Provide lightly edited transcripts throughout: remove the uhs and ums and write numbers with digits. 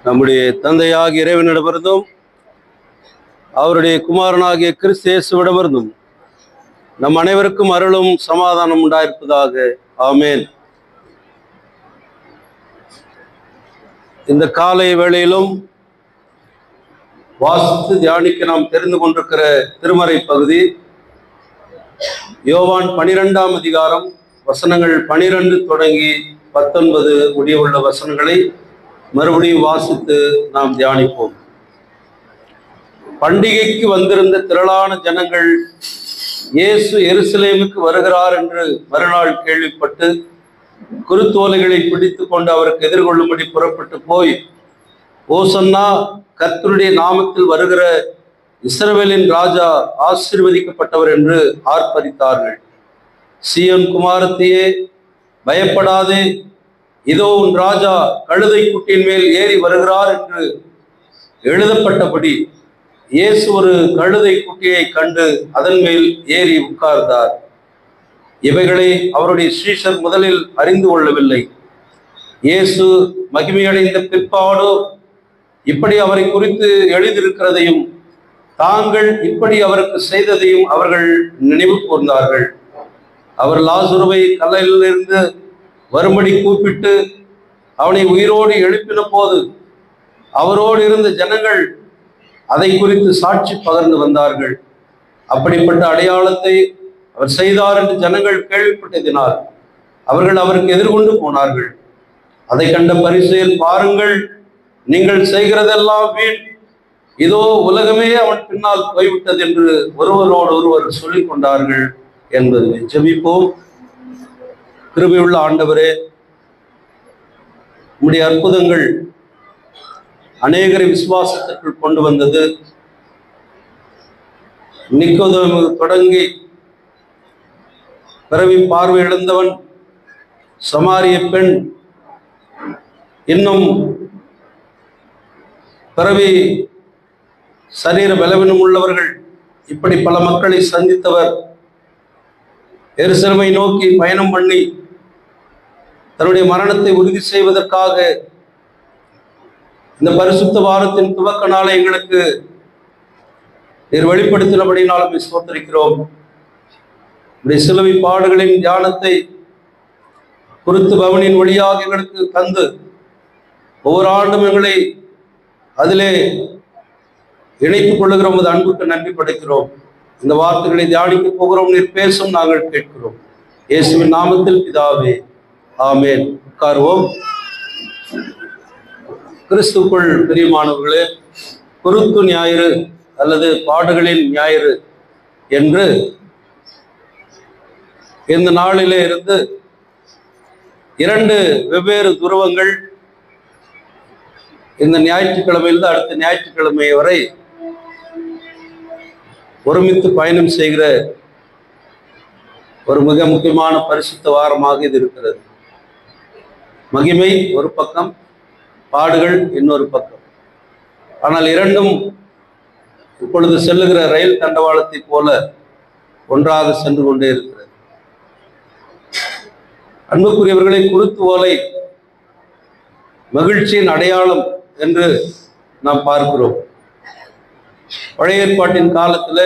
நம்முடைய தந்தையாகிய இறைவனிடமிருந்தும் அவருடைய குமாரனாகிய கிறிஸ்து இயேசுவிடமிருந்தும் நம் அனைவருக்கும் அருளும் சமாதானம் உண்டாயிருப்பதாக. ஆமேன். இந்த காலை வேளையிலும் வாசித்து தியானிக்க நாம் தெரிந்து கொண்டிருக்கிற திருமறை பகுதி யோவான் 12ஆம் அதிகாரம் வசனங்கள் 12 தொடங்கி 19 முடிவுள்ள வசனங்களை மறுபடியும் வாசித்து நாம் தியானிப்போம். பண்டிகைக்கு வந்திருந்த திரளான ஜனங்கள் இயேசு எருசலேமுக்கு வருகிறார் என்று மறுநாள் கேள்விப்பட்டு குருத்தோலைகளை பிடித்து கொண்டு அவருக்கு எதிர்கொள்ளும்படி புறப்பட்டு போய், ஓசன்னா, கர்த்தருடைய நாமத்தில் வருகிற இஸ்ரவேலின் ராஜா ஆசீர்வதிக்கப்பட்டவர் என்று ஆர்ப்பரித்தார்கள். சீயோன் குமாரத்தியே, பயப்படாதே, இதோ உன் ராஜா கழுதை குட்டியின் மேல் ஏறி வருகிறார் என்று எழுதப்பட்டபடி இயேசு ஒரு கழுதை குட்டியை கண்டு அதன் மேல் ஏறி உட்கார்ந்தார். இவைகளை அவருடைய சீஷர் முதலில் அறிந்து கொள்ளவில்லை. இயேசு மகிமையடைந்த பிற்பாடு இப்படி அவரை குறித்து எழுதியிருக்கிறதையும் தாங்கள் இப்படி அவருக்கு செய்ததையும் அவர்கள் நினைவு கூர்ந்தார்கள். அவர் லாசருவை கல்லறையிலிருந்து வரும்படி கூப்பிட்டு அவனை உயிரோடு எழுப்பின போது அவரோடு இருந்த ஜனங்கள் அதை குறித்து சாட்சி பகர்ந்து வந்தார்கள். அப்படிப்பட்ட அடையாளத்தை அவர் செய்தார் என்று ஜனங்கள் கேள்விப்பட்டதினால் அவர்கள் அவருக்கு எதிர்கொண்டு போனார்கள். அதை கண்ட பரிசேயர், பாருங்கள், நீங்கள் செய்கிறதெல்லாம் வீண், இதோ உலகமே அவன் பின்னால் போய்விட்டது என்று ஒருவரோடு ஒருவர் சொல்லிக் கொண்டார்கள் என்பது. ஜெபிப்போம். கிருபையுள்ள ஆண்டவரே, உம்முடைய அற்புதங்கள் அநேகரை விசுவாசத்திற்குள் கொண்டு வந்தது. நிக்கோதேமு தொடங்கி பிறவி பார்வை இழந்தவன், சமாரிய பெண், இன்னும் பிறவி சரீர பலவீனம் உள்ளவர்கள், இப்படி பல மக்களை சந்தித்தவர் எருசலேமை நோக்கி பயணம் பண்ணி தன்னுடைய மரணத்தை உறுதி செய்வதற்காக இந்த பரிசுத்த வாரத்தின் துவக்க நாளை எங்களுக்கு நீர் வெளிப்படுத்தினபடினாலும் ஸ்தோத்திரிக்கிறோம். உடைய சிலுவை பாடுகளின் தியானத்தை குறித்து பவனின் வழியாக எங்களுக்கு தந்து ஒவ்வொரு ஆண்டும் எங்களை அதிலே இணைத்துக் கொள்ளுகிற உமது அன்புக்கு நன்றி படைக்கிறோம். இந்த வார்த்தைகளை தியானிக்க போகிறோம். நீர் பேசும், நாங்கள் கேட்கிறோம். இயேசுவின் நாமத்தில் பிதாவே, ஆமேன். உட்காருவோம். கிறிஸ்துக்குள் பிரியமானவர்களே, குருத்து ஞாயிறு அல்லது பாடுகளின் ஞாயிறு என்று இந்த நாளிலே இருந்து 2 வெவ்வேறு துருவங்கள் இந்த ஞாயிற்றுக்கிழமையிலிருந்து அடுத்த ஞாயிற்றுக்கிழமை வரை ஒருமித்து பயணம் செய்கிற ஒரு மிக முக்கியமான பரிசுத்த வாரமாக இது இருக்கிறது. மகிமை ஒரு பக்கம், பாடுகள் இன்னொரு பக்கம். ஆனால் இரண்டும் இப்பொழுது செல்லுகிற ரயில் தண்டவாளத்தை போல ஒன்றாக சென்று கொண்டே இருக்கிறது. அன்புக்குரியவர்களை, குருத்து ஓலை மகிழ்ச்சியின் அடையாளம் என்று நாம் பார்க்கிறோம். பழைய ஏற்பாட்டின் காலத்தில்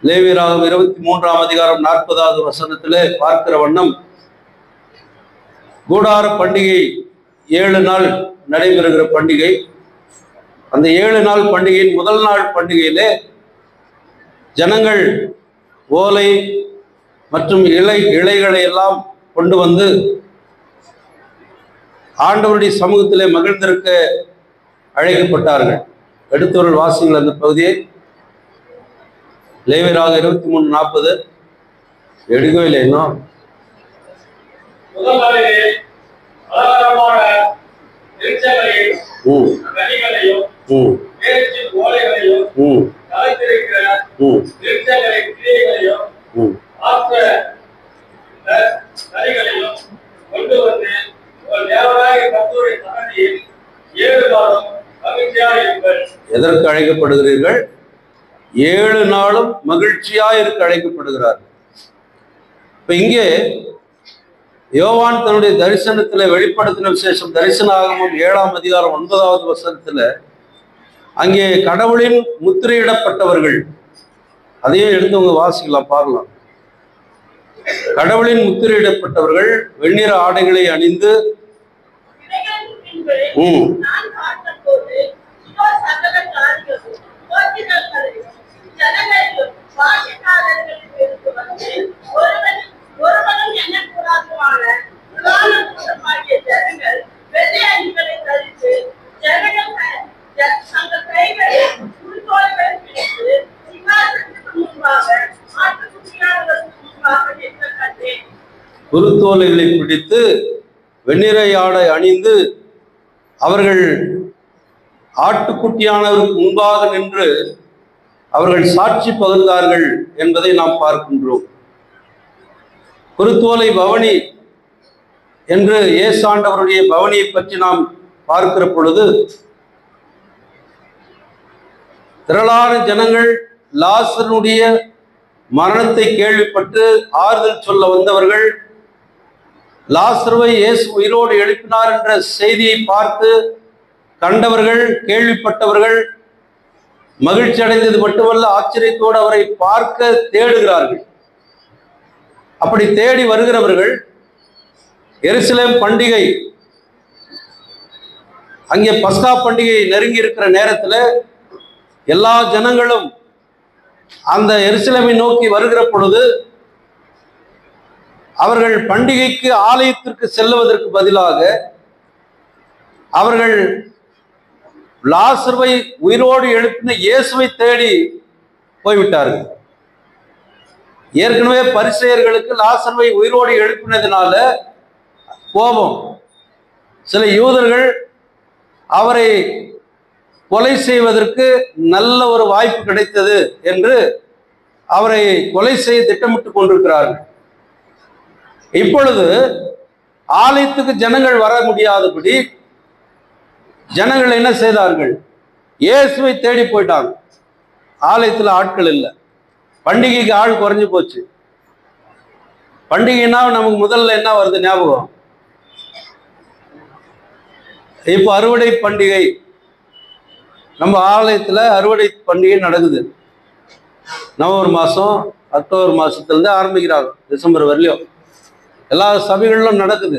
லேவியராகமம் 23ஆம் அதிகாரம் 40வது வசனத்திலே பார்க்கிற வண்ணம், கூடார பண்டிகை 7 நாள் நடைபெறுகிற பண்டிகை. அந்த 7 நாள் பண்டிகையின் முதல் நாள் பண்டிகையிலே ஜனங்கள் ஓலை மற்றும் இலைகளை எல்லாம் கொண்டு வந்து ஆண்டவருடைய சமூகத்திலே மகிழ்ந்திருக்க அழைக்கப்பட்டார்கள். எடுத்தவர்கள் வாசிங்கள் அந்த பகுதியை. லேவியராக 23:40 எடுக்கவே இல்லை இன்னும். எதற்கு அழைக்கப்படுகிறீர்கள்? 7 நாளும் மகிழ்ச்சியா இருக்க அழைக்கப்படுகிறார். இப்ப இங்கே யோவான் தன்னுடைய தரிசனத்துல வெளிப்படுத்தின விசேஷம் தரிசன ஆகமம் 7ஆம் அதிகாரம் 9வது வசனத்துல அங்கே கடவுளின் முத்திரையிடப்பட்டவர்கள், அதையும் எடுத்தவங்க வாசிக்கலாம், பார்க்கலாம். கடவுளின் முத்திரையிடப்பட்டவர்கள் வெண்ணிற ஆடைகளை அணிந்து குருத்தோலைகளை பிடித்து வெண்ணிறை ஆடை அணிந்து அவர்கள் ஆட்டுக்குட்டியானவருக்கு முன்பாக நின்று அவர்கள் சாட்சி பகிர்ந்தார்கள் என்பதை நாம் பார்க்கின்றோம். குருத்தோலை பவனி என்று இயேசாண்டவருடைய பவனியை பற்றி நாம் பார்க்கிற பொழுது, திரளான ஜனங்கள் லாசருடைய மரணத்தை கேள்விப்பட்டு ஆறுதல் சொல்ல வந்தவர்கள், லாசருவை இயேசு உயிரோடு எழுப்பினார் என்ற செய்தியை பார்த்து கண்டவர்கள், கேள்விப்பட்டவர்கள் மகிழ்ச்சி அடைந்தது மட்டுமல்ல, ஆச்சரியத்தோடு அவரை பார்க்க தேடுகிறார்கள். அப்படி தேடி வருகிறவர்கள் எருசலேம் பண்டிகை, அங்கே பஸ்கா பண்டிகை நெருங்கி இருக்கிற நேரத்தில் எல்லா ஜனங்களும் அந்த எருசலேமை நோக்கி வருகிற பொழுது அவர்கள் பண்டிகைக்கு ஆலயத்திற்கு செல்லுவதற்கு பதிலாக அவர்கள் லாசருவை உயிரோடு எழுப்பின இயேசுவை தேடி போய்விட்டார்கள். ஏற்கனவே பரிசேயர்களுக்கு லாசருவை உயிரோடு எழுப்பினதுனால கோபம். சில யூதர்கள் அவரை கொலை செய்வதற்கு நல்ல ஒரு வாய்ப்பு கிடைத்தது என்று அவரை கொலை செய்ய திட்டமிட்டு கொண்டிருக்கிறார்கள். இப்பொழுது ஆலயத்துக்கு ஜனங்கள் வர முடியாதபடி ஜனங்கள் என்ன செய்தார்கள்? இயேசுவை தேடி போயிட்டாங்க. ஆலயத்தில் ஆட்கள் இல்லை, பண்டிகைக்கு ஆள் குறைஞ்சு போச்சு. பண்டிகைன்னா நமக்கு முதல்ல என்ன வருது ஞாபகம்? இப்போ அறுவடை பண்டிகை, நம்ம ஆலயத்தில் அறுவடை பண்டிகை நடக்குது. நவம்பர் மாதம், அக்டோபர் மாதத்துலேருந்து ஆரம்பிக்கிறாங்க, டிசம்பர் வரலையும் எல்லா சபைகளிலும் நடக்குது.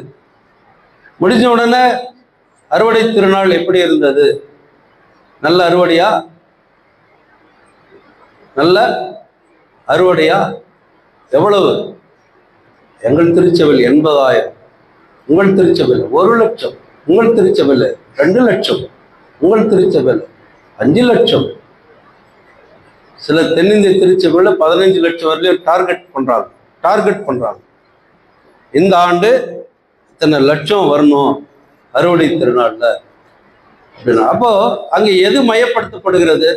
முடிஞ்ச உடனே அறுவடை திருநாள் எப்படி இருந்தது? நல்ல அறுவடையா? நல்ல அறுவடையா? எவ்வளவு? எங்கள் திருச்சபையில் 80,000, உங்கள் திருச்சபையில் 1,00,000, உங்கள் திருச்சபையில் 2,00,000, உங்கள் திருச்சபையில் 5,00,000, சில தென்னிந்திய திருச்சபையில் 15 லட்சம் வரலையும் டார்கெட் பண்றாங்க. இந்த ஆண்டு இத்தனை லட்சம் வரணும் அறுவடை திருநாள்ல அப்படின்னா, அப்போ அங்கே எது மையப்படுத்தப்படுகிறது?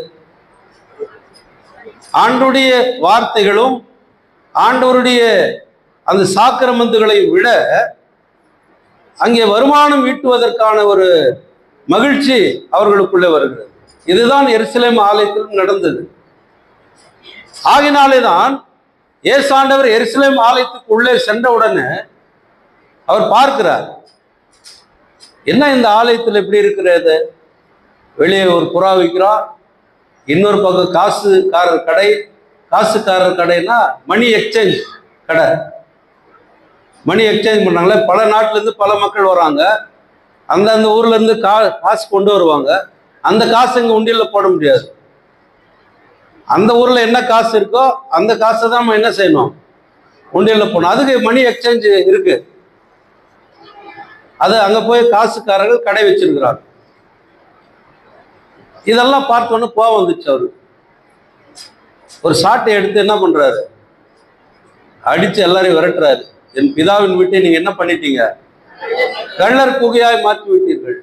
ஆண்டவருடைய வார்த்தைகளும் ஆண்டவருடைய அந்த சாக்கிரமந்துகளை விட அங்கே வருமானம் ஈட்டுவதற்கான ஒரு மகிழ்ச்சி அவர்களுக்குள்ளே வருகிறது. இதுதான் எருசலேம் ஆலயத்தில் நடந்தது. ஆகினாலே தான் இயேசாண்டவர் எருசலேம் ஆலயத்துக்கு உள்ளே சென்ற உடனே அவர் பார்க்கிறார், என்ன இந்த ஆலயத்தில் எப்படி இருக்கிறது? வெளியே ஒரு புறா விற்கிறான், இன்னொரு பக்கம் காசுக்காரர் கடைன்னா மணி எக்ஸ்சேஞ்ச் கடை. மணி எக்ஸ்சேஞ்ச் பண்ணாங்களே, பல நாட்டிலேருந்து பல மக்கள் வராங்க, அந்தந்த ஊர்லேருந்து காசு கொண்டு வருவாங்க. அந்த காசு இங்கே உண்டியலில் போட முடியாது. அந்த ஊரில் என்ன காசு இருக்கோ அந்த காசை தான் நம்ம என்ன செய்யணும்? உண்டியலில் போகணும். அதுக்கு மணி எக்ஸ்சேஞ்ச் இருக்கு. அது அங்கே போய் காசுக்காரர்கள் கடை வச்சிருக்கிறாங்க. இதெல்லாம் பார்த்தோன்னு கோவம் வந்துச்சு அவருக்கு. ஒரு சாட்டை எடுத்து என்ன பண்றாரு? அடிச்சு எல்லாரையும் விரட்டுறாரு. என் பிதாவின் வீட்டை நீங்க என்ன பண்ணிட்டீங்க? கள்ளர் குகையாய் மாற்றி விட்டீர்கள்.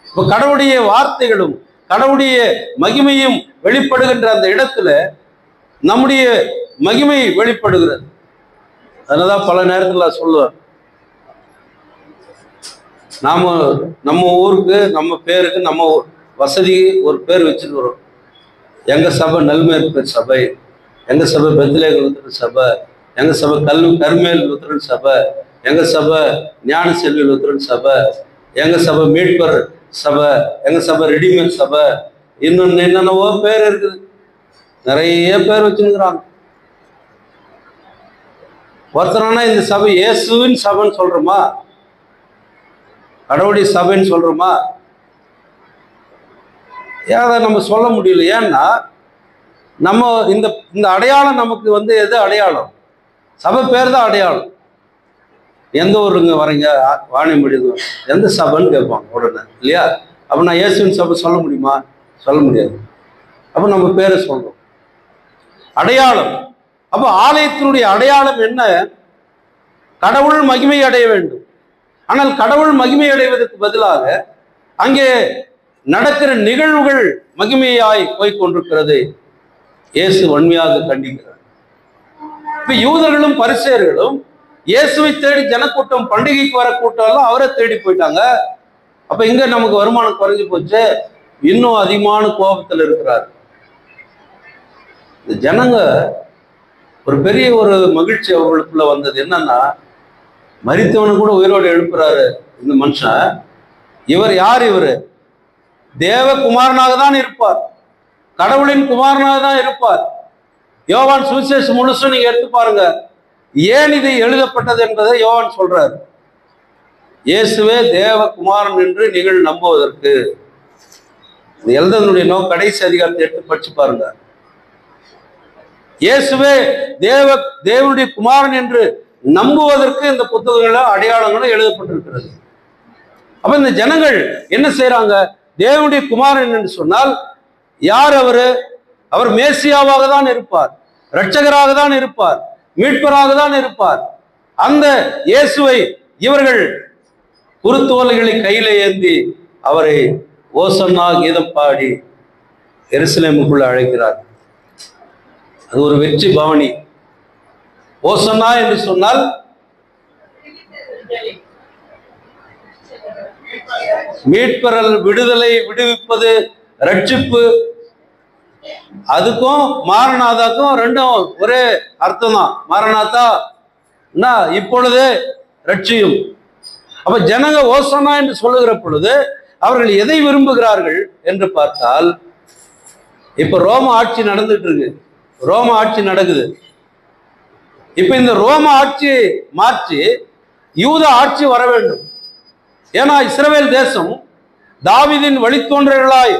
இப்போ கடவுளுடைய வார்த்தைகளும் கடவுளுடைய மகிமையும் வெளிப்படுகின்ற அந்த இடத்துல நம்முடைய மகிமை வெளிப்படுகிறது. அதனாலதான் பல நேரத்தில் சொல்லுவேன், நம்ம ஊருக்கு, நம்ம பேருக்கு, நம்ம வசதிக்கு ஒரு பேர் வச்சுருக்கிறோம். எங்கள் சபை நல்மேற்பு சபை, எங்கள் சபை பெத்லேகல் லுத்தரன் சபை, எங்கள் சபை கர்மேல் லுத்தரன் சபை, எங்க சபை ஞான செல்வி லுத்தரன் சபை, எங்க சபை மீட்பர் சபை, எங்க சபை ரெடிமேட் சபை, இன்னொன்னு என்னென்னவோ பேர் இருக்குது, நிறைய பேர் வச்சுருக்கிறாங்க. ஒருத்தரானா இந்த சபை இயேசுவின் சபைன்னு சொல்றோமா, கடவுளுடைய சபைன்னு சொல்றோமா? ஏன் அதை நம்ம சொல்ல முடியல? ஏன்னா நம்ம இந்த அடையாளம் நமக்கு எது அடையாளம்? சபை பேர் தான் அடையாளம். எந்த ஊருங்க வரீங்க? வாணியம்படி. எந்த சபைன்னு கேட்பாங்க உடனே, இல்லையா? அப்போ நான் இயேசுவின் சபை சொல்ல முடியுமா? சொல்ல முடியாது. அப்போ நம்ம பேரை சொல்றோம். அடையாளம். அப்போ ஆலயத்தினுடைய அடையாளம் என்ன? கடவுள் மகிமை அடைய வேண்டும். ஆனால் கடவுள் மகிமை அடைவதற்கு பதிலாக அங்கே நடக்கிற நிகழ்வுகள் மகிமையாய் போய்கொண்டிருக்கிறது. இயேசு வன்மையாக கண்டிக்கிறார். இப்ப யூதர்களும் பரிசேயர்களும் இயேசுவை தேடி ஜனக்கூட்டம், பண்டிகைக்கு வர கூட்டம் எல்லாம் அவரை தேடி போயிட்டாங்க. அப்ப இங்க நமக்கு வருமானம் குறைஞ்சு போச்சு, இன்னும் அதிகமான கோபத்தில் இருக்கிறார். இந்த ஜனங்க ஒரு பெரிய ஒரு மகிழ்ச்சி அவர்களுக்குள்ள வந்தது. என்னன்னா, மரித்தவனு கூட உயிரோடு எழுப்புறாரு இந்த மனுஷன். இவர் யார்? இவர் தேவகுமாரனாக தான் இருப்பார், கடவுளின் குமாரனாக தான் இருப்பார். யோவான் சுவிசேஷம் முழுசும் நீங்க எடுத்து பாருங்க. ஏன் இது எழுதப்பட்டது என்பதை யோவான் சொல்றார். இயேசுவே தேவகுமாரன் என்று நீங்கள் நம்புவதற்கு. எழுதனுடைய நோக்கம் கடைசி அதிகாரத்தை எடுத்து படிச்சு பாருங்க. இயேசுவே தேவனுடைய குமாரன் என்று நம்புவதற்கு இந்த புத்தகங்களும் அடையாளங்களும் எழுதப்பட்டிருக்கிறது. அப்ப இந்த ஜனங்கள் என்ன செய்யறாங்க? தேவனுடைய குமாரன் என்று சொன்னால் யார் அவரு? அவர் மேசியாவாக தான் இருப்பார், இரட்சகராக தான் இருப்பார், மீட்பராக தான் இருப்பார். அந்த இயேசுவை இவர்கள் குருத்தோலைகளை கையில ஏந்தி அவரை ஓசன்னா கீதம் பாடி எருசலேமுக்குள்ள அழைக்கிறார். அது ஒரு வெற்றி பவனி. ஓசன்னா என்று சொன்னால் மீட்பரல், விடுதலை, விடுவிப்பது, ரட்சிப்பு. அதுக்கும் மாரநாதாக்கும் ரெண்டும் ஒரே அர்த்தம் தான். மாரநாதா இப்பொழுது ரட்சியும். அப்ப ஜனங்க ஓசன்னா என்று சொல்லுகிற பொழுது அவர்கள் எதை விரும்புகிறார்கள் என்று பார்த்தால், இப்ப ரோம ஆட்சி நடந்துட்டு இருக்கு, ரோம ஆட்சி நடக்குது. இப்ப இந்த ரோம ஆட்சியை மாற்றி யூத ஆட்சி வர வேண்டும். ஏன்னா இஸ்ரவேல் தேசம் தாவீதின் வழித்தோன்றல்களாய்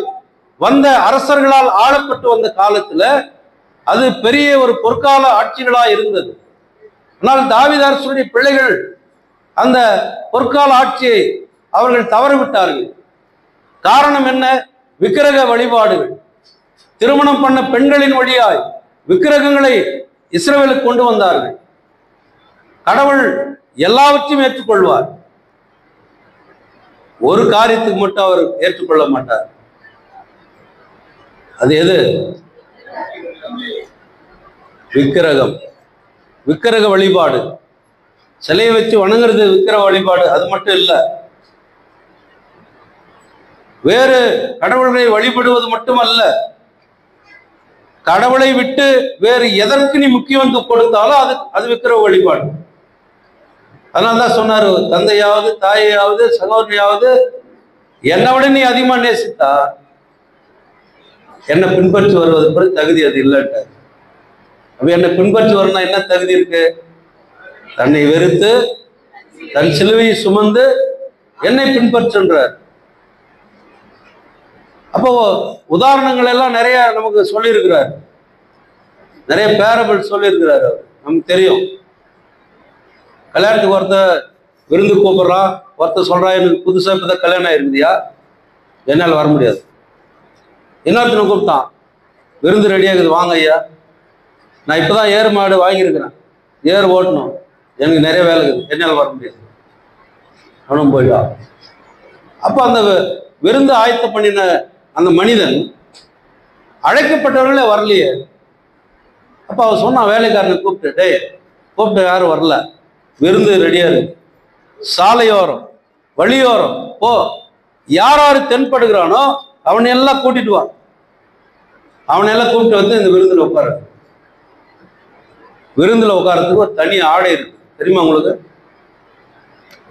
வந்த அரசர்களால் ஆளப்பட்டு வந்த காலத்துல அது பெரிய ஒரு பொற்கால ஆட்சிகளாய் இருந்தது. ஆனால் தாவீது அரசனுடைய பிள்ளைகள் அந்த பொற்கால ஆட்சியை அவர்கள் தவறவிட்டார்கள். காரணம் என்ன? விக்கிரக வழிபாடுகள். திருமணம் பண்ண பெண்களின் வழியாய் விக்கிரகங்களை இஸ்ரவேலுக்கு கொண்டு வந்தார்கள். கடவுள் எல்லாவற்றையும் ஏற்றுக்கொள்வார், ஒரு காரியத்துக்கு மட்டும் அவர் ஏற்றுக்கொள்ள மாட்டார். அது எது? விக்கிரகம், விக்கிரக வழிபாடு. சிலையை வச்சு வணங்குறது விக்கிரக வழிபாடு. அது மட்டும் இல்ல, வேறு கடவுள்களை வழிபடுவது மட்டுமல்ல, கடவுளை விட்டு வேறு எதற்கு நீ முக்கியத்துவம் கொடுத்தாலும் அது விக்கிரக வழிபாடு. அதனால்தான் சொன்னாரு, தந்தையாவது தாயையாவது சகோதரியாவது என்னை விட நீ அதிகமா நேசித்தா என்னை பின்பற்றி வருவதற்கு தகுதி அது இல்லைன்ட்டு. அப்ப என்னை பின்பற்றி வரணும் என்ன தகுதி இருக்கு? தன்னை வெறுத்து தன் சிலுவையை சுமந்து என்னை பின்பற்றுன்றார். அப்போ உதாரணங்கள் எல்லாம் நிறைய நமக்கு சொல்லியிருக்கிறார், நிறைய பேரபிள் சொல்லியிருக்கிறார். அவர் நமக்கு தெரியும். கல்யாணத்துக்கு ஒருத்தர் விருந்து கூப்பிடுறான், ஒருத்தர் சொல்றான் எனக்கு புதுசா இப்பதான் கல்யாணம் ஆயிருக்குதியா, என்னால் வர முடியாது. இன்னொருத்தனை கூப்பிட்டான், விருந்து ரெடியாகுது வாங்க ஐயா, நான் இப்பதான் ஏறு மாடு வாங்கியிருக்கிறேன், ஏறு ஓட்டணும், எனக்கு நிறைய வேலை இருக்குது, என்னால் வர முடியாது. அவனும் போயிட்டான். அப்போ அந்த விருந்து ஆயத்தம் பண்ணின அந்த மனிதன் அழைக்கப்பட்டவர்களே வரலையே. அப்போ அவன் சொன்னான் வேலைக்காரனை கூப்பிட்டு, டே கூப்பிட்டு யாரும் வரல, விருந்து ரெடியா இருக்கு, சாலையோரம் வழியோரம் போ, யார் யாரு தென்படுகிறானோ அவனையெல்லாம் கூட்டிட்டு வா, அவனையெல்லாம் கூப்பிட்டு வந்து இந்த விருந்துல உட்கார. விருந்துல உட்காரத்துக்கு ஒரு தனி ஆடை இருக்கு, தெரியுமா உங்களுக்கு?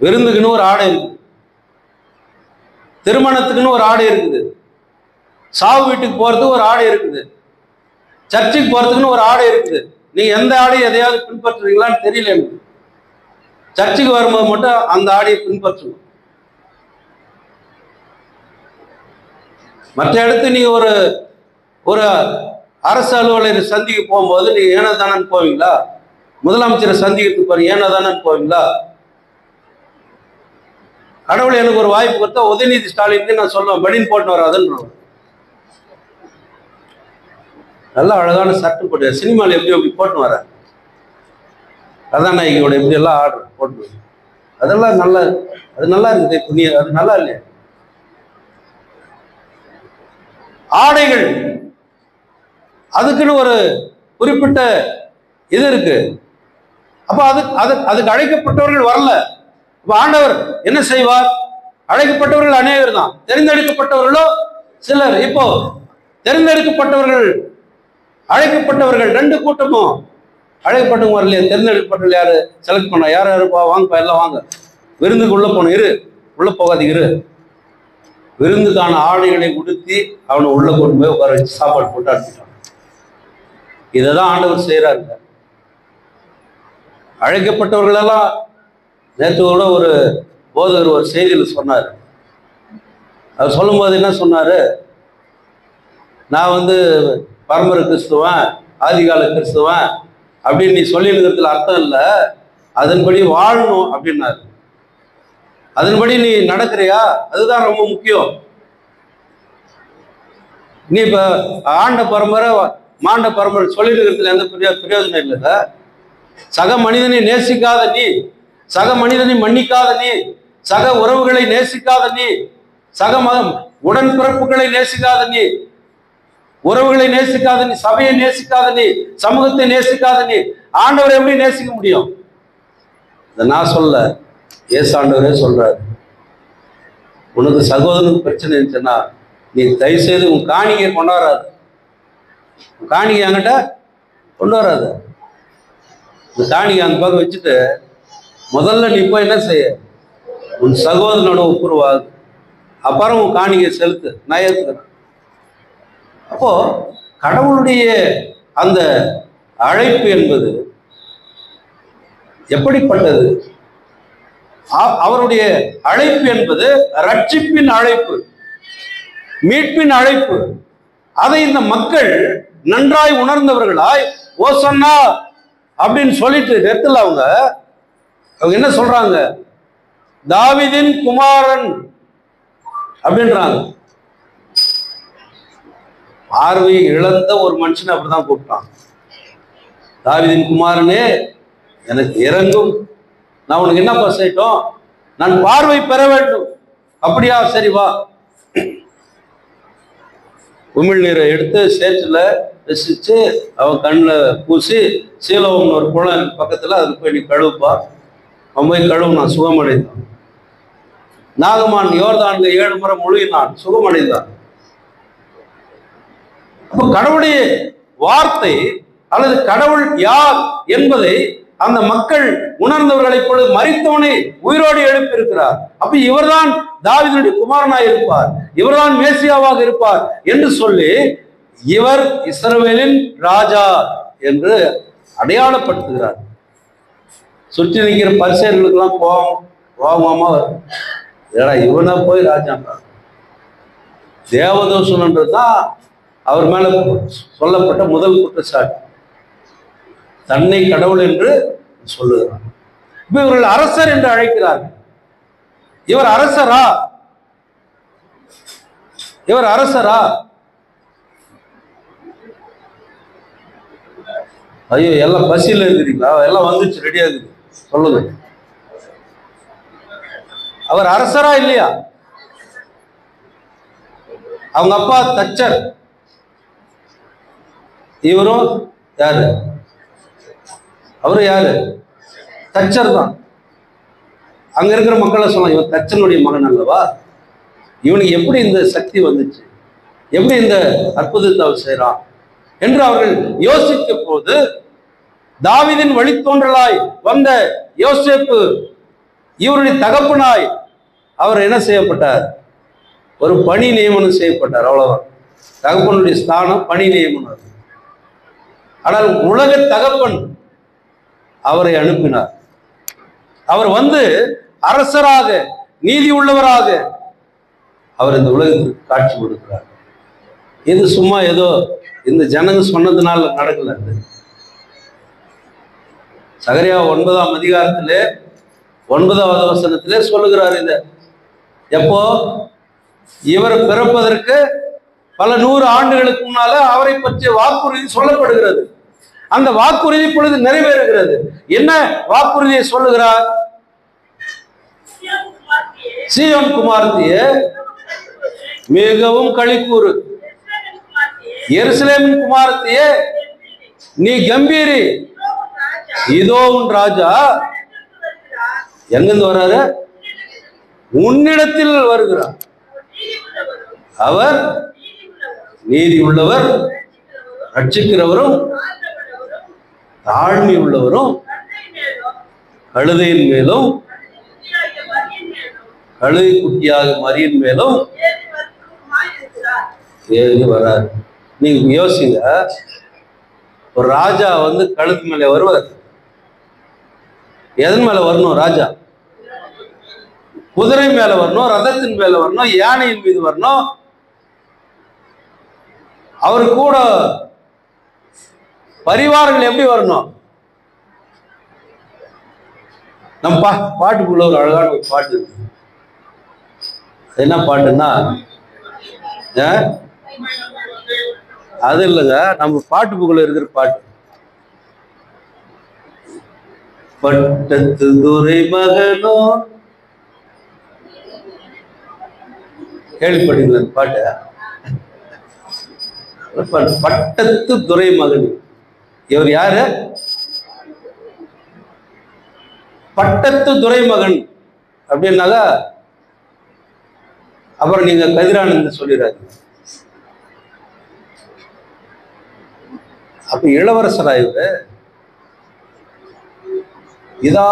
விருந்துக்குன்னு ஒரு ஆடை இருக்குது, திருமணத்துக்குன்னு ஒரு ஆடை இருக்குது, சாவு வீட்டுக்கு போறதுக்கு ஒரு ஆடை இருக்குது, சர்ச்சுக்கு போறதுக்குன்னு ஒரு ஆடை இருக்குது. நீங்க எந்த ஆடையை எதையாவது பின்பற்றுறீங்களான்னு தெரியல எனக்கு. சர்ச்சுக்கு வரும்போது மட்டும் அந்த ஆடையை பின்பற்றணும். மற்ற இடத்துக்கு நீங்க ஒரு ஒரு அரசு அலுவலரை சந்திக்க போகும்போது நீங்க ஏனோ தானே போவீங்களா? முதலமைச்சரை சந்திக்கிறதுக்கு போறீங்க, ஏனோ தானே போவீங்களா? கடவுள் எனக்கு ஒரு வாய்ப்பு கொடுத்தா உதயநிதி ஸ்டாலின் நான் சொல்லுவேன், பனின் போட்டு வராதுன்னு. நல்லா அழகான சட்டு போட்டு சினிமாவில் எப்படி போட்டு வர கதாநாயகியோட எப்படி எல்லாம் ஆர்டர் போட்டு, அதெல்லாம் நல்லா, அது நல்லா இருக்குது புண்ணிய, அது நல்லா இல்லையா? ஆடைகள் அதுக்குன்னு ஒரு குறிப்பிட்ட இது இருக்கு. அப்ப அதுக்கு அழைக்கப்பட்டவர்கள் வரல. இப்ப ஆண்டவர் என்ன செய்வார்? அழைக்கப்பட்டவர்கள் அநேகர் தான், தெரிந்தெடுக்கப்பட்டவர்களோ சிலர். இப்போ தெரிந்தெடுக்கப்பட்டவர்கள் அழைக்கப்பட்டவர்கள் ரெண்டு கூட்டமும், அழைக்கப்பட்டவங்க வரலையே, தேர்ந்தெடுக்கப்பட்டவர்கள் யாரு செலக்ட் பண்ண, யார் யாருப்பா வாங்கப்பா எல்லாம் வாங்க, விருந்துக்கு உள்ள போகணும், இரு உள்ள போகாதீங்க, இரு. விருந்துக்கான ஆடைகளை உடுத்தி அவனை உள்ள கொண்டு போய் உட்கார வச்சு சாப்பாடு போட்டு அனுப்பிட்டான். இதை தான் ஆண்டவர் செய்யறாருங்க. அழைக்கப்பட்டவர்களெல்லாம் நேற்று கூட ஒரு போதகர் ஒரு செய்தியில் சொன்னார். அவர் சொல்லும்போது என்ன சொன்னாரு? நான் பரம்பரை கிறிஸ்துவன், ஆதிகால கிறிஸ்துவன் அப்படின்னு நீ சொல்லியிருக்கிறதுல அர்த்தம் இல்லை, அதன்படி வாழணும் அப்படின்னாரு. அதன்படி நீ நடக்கிறியா? அதுதான் ரொம்ப முக்கியம். நீ இப்ப ஆண்ட பரம்பரை மாண்ட பரம்பரை சொல்லியிருக்கிறதுல எந்த பிரயோஜனம் இல்லைல்ல. சக மனிதனை நேசிக்காத நீ, சக மனிதனை மன்னிக்காத நீ, சக உறவுகளை நேசிக்காத நீ, சக உடன்பிறப்புகளை நேசிக்காத நீ, உறவுகளை நேசிக்காத நீ, சபையை நேசிக்காத நீ, சமூகத்தை நேசிக்காத நீ, ஆண்டவரை எப்படி நேசிக்க முடியும்? இதை நான் சொல்ல, இயேசு ஆண்டவரே சொல்றாரு. உனக்கு சகோதரனுக்கு பிரச்சனை இருந்துச்சுன்னா நீ தயவு செய்து உன் காணிக்கை கொண்டு வராது, காணிக்கை என்கிட்ட கொண்டு வராது. இந்த காணிக்கை அந்த பக்கம் வச்சுட்டு முதல்ல நீ போய் என்ன செய்ய, உன் சகோதரனோட ஒப்புருவாது, அப்புறம் உன் காணிக்கை செலுத்து, நான் ஏற்றுக்கிறேன். அப்போ கடவுளுடைய அந்த அழைப்பு என்பது எப்படிப்பட்டது? அவருடைய அழைப்பு என்பது ரட்சிப்பின் அழைப்பு, மீட்பின் அழைப்பு. அதை இந்த மக்கள் நன்றாய் உணர்ந்தவர்களாய் ஓசன்னா அப்படின்னு சொல்லிட்டு நேரத்தில் அவங்க என்ன சொல்றாங்க? தாவீதின் குமாரன் அப்படின்றாங்க. பார்வை இழந்த ஒரு மனுஷன் அப்படிதான் கூப்பிட்டான். தாவீதின் குமாரனே எனக்கு இறங்கும், நான் உனக்கு என்னப்பா செய்யட்டும்? நான் பார்வை பெற வேண்டும். அப்படியா, சரி வா. உமிழ் நீரை எடுத்து சேற்றில் ரசிச்சு அவன் கண்ணில் பூசி, சீலவம்னு ஒரு குளம் பக்கத்தில் அதுக்கு போய் நீ கழுவுப்பா. அவன் போய் கழுவு, நான் சுகமடைந்தான். நாகமான் யோர்தான்ல 7 முறை முழுகினான், சுகமடைந்தான். அப்போ கடவுளுடைய வார்த்தை அல்லது கடவுள் யார் என்பதை அந்த மக்கள் உணர்ந்தவர்களை பொழுது மரித்தவனை உயிரோடு எழுப்பியிருக்கிறார். அப்ப இவர்தான் தாவீதுடைய குமாரனாய் இருப்பார், இவர்தான் மேசியாவாக இருப்பார் என்று சொல்லி இவர் இஸ்ரவேலின் ராஜா என்று அடையாளப்படுத்துகிறார். சுற்றி நிற்கிற பரிசேயர்களுக்கெல்லாம் கோபமா ஏடா இவனா போய் ராஜான்றான். தேவதூஷணன்றது தான் அவர் மேல சொல்லப்பட்ட முதல் குற்றச்சாட்டு. தன்னை கடவுள் என்று சொல்லுகிறார். இப்ப இவர்கள் அரசர் என்று அழைக்கிறார்கள். இவர் அரசரா? இவர் அரசரா? ஐயோ, எல்லாம் பசியில் இருக்கிறீங்களா? எல்லாம் வந்துச்சு, ரெடியா இருக்குது, சொல்லுங்க. அவர் அரசரா இல்லையா? அவங்க அப்பா தச்சர், இவரும் யாரு? அவரு யாரு? தச்சர் தான். அங்க இருக்கிற மக்களை சொல்லலாம், இவன் தச்சனுடைய மகன் அல்லவா? இவனுக்கு எப்படி இந்த சக்தி வந்துச்சு, எப்படி இந்த அற்புதத்தை அவர் செய்யறான் என்று அவர்கள் யோசித்த போது, தாவீதின் வழித்தோன்றலாய் வந்த யோசேப்பு இவருடைய தகப்பனாய் அவர் என்ன செய்யப்பட்டார்? ஒரு பணி நியமனம் செய்யப்பட்டார், அவ்வளவுதான். தகப்பனுடைய ஸ்தானம் பணி நியமனம். ஆனால் உலக தகப்பன் அவரை அனுப்பினார். அவர் வந்து அரசராக, நீதி உள்ளவராக அவர் இந்த உலகத்திற்கு காட்சி கொடுக்கிறார். இது சும்மா ஏதோ இந்த ஜனங்க சொன்னதுனால நடக்கல. சகரியா 9ஆம் அதிகாரத்திலே 9வது வசனத்திலே சொல்லுகிறார். இத எப்போ? இவர் பிறப்பதற்கு பல 100 ஆண்டுகளுக்கு முன்னால அவரை பற்றிய வாக்குறுதி சொல்லப்படுகிறது. அந்த வாக்குறுதி இப்பொழுது நிறைவேறுகிறது. என்ன வாக்குறுதியை சொல்லுகிறார்? சீயோன் குமாரத்தியே மிகவும் களிக்கூறு, எருசலேமின் குமாரத்தியே நீ கம்பீரி, இதோ உன் ராஜா எங்கிருந்து வர்றாரு? உன்னிடத்தில் வருகிறார். அவர் நீதி உள்ளவர், ரட்சிக்கிறவரும், தாழ்மை உள்ளவரும், கழுதையின் மேலும், கழுதை குட்டியாக மரியின் மேலும் ஏறி வரார். நீங்க யோசிங்க, ஒரு ராஜா வந்து கழுத்து மேல வருவார். எதன் மேல வரணும்? ராஜா குதிரை மேல வரணும், ரதத்தின் மேல வரணும், யானையின் மீது வரணும். அவரு கூட பரிவாரங்கள் எப்படி வரணும்? நம்ம பாட்டுக்குள்ள ஒரு அழகான ஒரு பாட்டு இருக்கு. என்ன பாட்டுன்னா, அது இல்லைங்க, நம்ம பாட்டுக்குள்ள இருக்கிற பாட்டு. பட்டத்து துரை மகனோ, கேள்விப்பட்டீங்களா பாட்டு? பட்டத்து துரை மகன். இவர் யாரு? பட்டத்து துரை மகன் அப்படின்னாக்கா அப்புறம் நீங்க கதிரானந்த் சொல்லிடாது. அப்ப இளவரசராய்வு இதா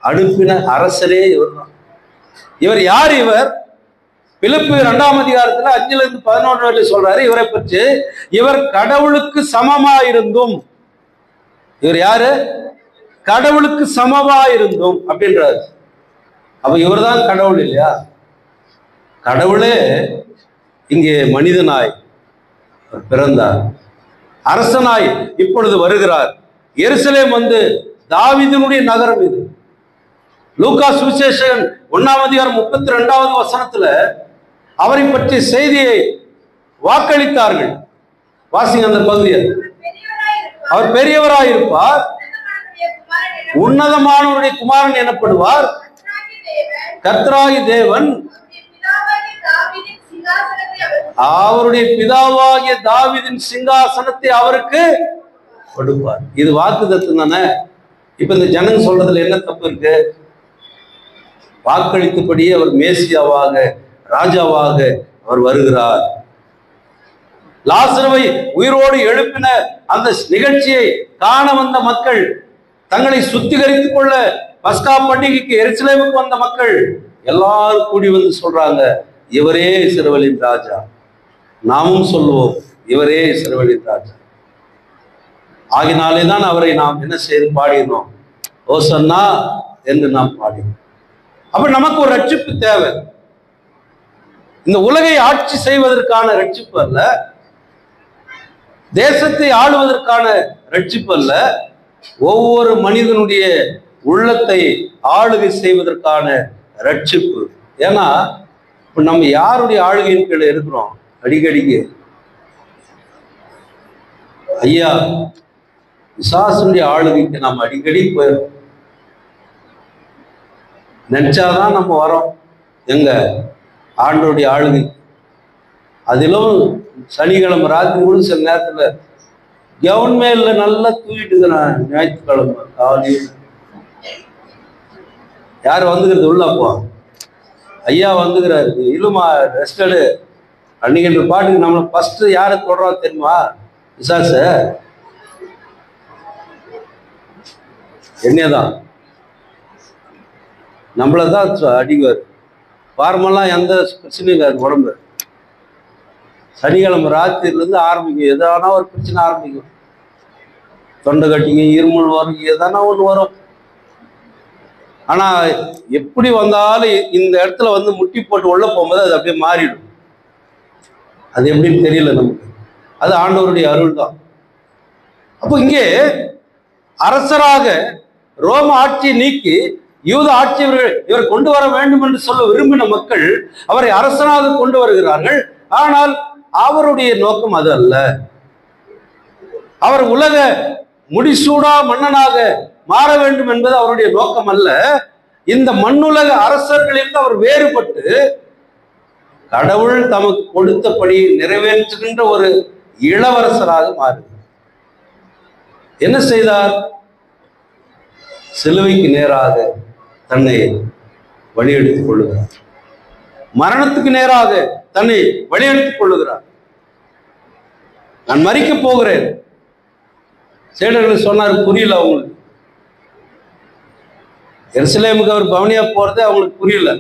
அனுப்பின அரசரே இவர் தான். இவர் யார்? இவர் பிலிப்பு 2ஆம் அதிகாரத்துல 5லிருந்து 11 வரை சொல்றாரு இவரை பற்றி. இவர் கடவுளுக்கு சமமாயிருந்தும், இவர் யாரு? கடவுளுக்கு சமமாயிருந்தும் அப்படின்றாரு. அப்ப இவர் தான் கடவுள் இல்லையா? கடவுளே இங்கே மனிதனாய் பிறந்தார், அரசனாய் இப்பொழுது வருகிறார். எருசலேம் வந்து தாவீதினுடைய நகரம். இது லூக்கா சுவிசேஷகன் 1ஆம் அதிகாரம் 32வது வசனத்துல அவரை பற்றிய செய்தியை வாக்களித்தார்கள். வாசிங்க அந்த பகுதியை. அவர் பெரியவராயிருப்பார், உன்னதமானவருடைய குமாரன் எனப்படுவார், கர்த்தராகிய தேவன் அவருடைய பிதாவாகிய தாவீதின் சிங்காசனத்தை அவருக்கு கொடுப்பார். இது வாக்குத்தத்தம் தானே? இப்ப இந்த ஜனங்க சொல்றதுல என்ன தப்பு இருக்கு? வாக்களித்தபடியே அவர் மேசியாவாக, ராஜாவாக அவர் வருகிறார். லாசருவை உயிரோடு எழுப்பின அந்த நிகழ்ச்சியை காண வந்த மக்கள், தங்களை சுத்திகரித்துக் கொள்ள பஸ்கா பண்டிகைக்கு எருசலேமுக்கு வந்த மக்கள் எல்லாரும் கூடி வந்து சொல்றாங்க, இவரே இஸ்ரவேலின் ராஜா. நாமும் சொல்லுவோம், இவரே இஸ்ரவேலின் ராஜா. ஆகினாலே தான் அவரை நாம் என்ன செய்து பாடினோம்? ஓசன்னா என்று நாம் பாடினோம். அப்ப நமக்கு ஒரு ரட்சிப்பு தேவை. இந்த உலகை ஆட்சி செய்வதற்கான ரட்சிப்பு அல்ல, தேசத்தை ஆளுவதற்கான ரட்சிப்பு அல்ல, ஒவ்வொரு மனிதனுடைய உள்ளத்தை ஆளுகை செய்வதற்கான ரட்சிப்பு. ஏன்னா இப்ப நம்ம யாருடைய ஆளுகையின் கீழே இருக்கிறோம்? அடிக்கடிக்கு ஐயா பிசாசுடைய ஆளுகைக்கு நாம் அடிக்கடி போயிடும். நினைச்சாதான் நம்ம வரோம் எங்க ஆண்டோடைய ஆளுகை. அதிலும் சனிக்கிழமை ராத்திரி கூட சில நேரத்துல கவர்மெண்ட்ல நல்லா தூக்கிட்டுக்கிறேன். ஞாயிற்றுக்கிழமை காலையில் யார் வந்துக்கிறது உள்ளப்போ? ஐயா வந்துக்கிறாரு. இல்லுமா ரெஸ்டடு அன்னைக்கு பாட்டுக்கு நம்மளை ஃபர்ஸ்ட் யாரை தொடரா தெரியுமா? விசாச என்னதான். நம்மளதான் அடிக்குவார். வாரமெல்லாம் எந்த பிரச்சனையும் இருக்காது. உடம்பு சனிக்கிழமை ராத்திரிலேருந்து ஆரம்பிக்கும், எதானா ஒரு பிரச்சனை ஆரம்பிக்கும். தொண்டை கட்டிங்க, இருமல் வரும், எதானா ஒன்று வரும். ஆனால் எப்படி வந்தாலும் இந்த இடத்துல வந்து முட்டி போட்டு உள்ள போகும்போது அது அப்படியே மாறிடும். அது எப்படின்னு தெரியல நமக்கு. அது ஆண்டவருடைய அருள் தான். அப்போ இங்கே அரசராக ரோம ஆட்சியை நீக்கி யூத ஆட்சி இவர் கொண்டு வர வேண்டும் என்று சொல்ல விரும்பின மக்கள் அவரை அரசனாக கொண்டு வருகிறார்கள். ஆனால் அவருடைய நோக்கம் அது அல்ல. அவர் உலக முடிசூடா மன்னனாக மாற வேண்டும் என்பது அவருடைய நோக்கம் அல்ல. இந்த மண்ணுலக அரசர்களிலிருந்து அவர் வேறுபட்டு கடவுள் தமக்கு கொடுத்தபடி நிறைவேற்றுகின்ற ஒரு இளவரசராக மாறுகிறார். என்ன செய்தார்? சிலுவைக்கு நேராக தன்னை வழியெடுத்துக் கொள்ளுகிறார். மரணத்துக்கு நேராக தன்னை வழியெடுத்துக் கொள்ளுகிறார். நான் மரிக்க போகிறேன். சீடர்கள் சொன்னார், புரியல அவங்களுக்கு. எருசலேமுக்கு அவர் பவனியா போறதே அவங்களுக்கு புரியல.